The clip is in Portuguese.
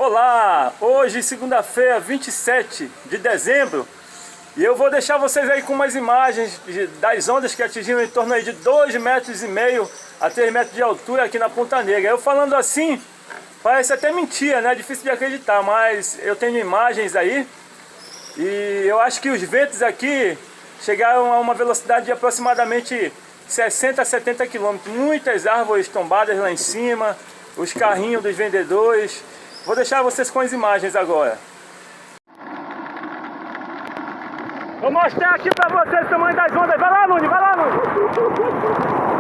Olá, hoje segunda-feira, 27 de dezembro, e eu vou deixar vocês aí com umas imagens das ondas que atingiram em torno aí de 2,5 metros a 3 metros de altura aqui na Ponta Negra. Eu falando assim, parece até mentira, né? Difícil de acreditar, mas eu tenho imagens aí e eu acho que os ventos aqui chegaram a uma velocidade de aproximadamente 60 a 70 km. Muitas árvores tombadas lá em cima, os carrinhos dos vendedores. Vou deixar vocês com as imagens agora. Vou mostrar aqui pra vocês o tamanho das ondas. Vai lá, Nunes, vai lá, Nunes.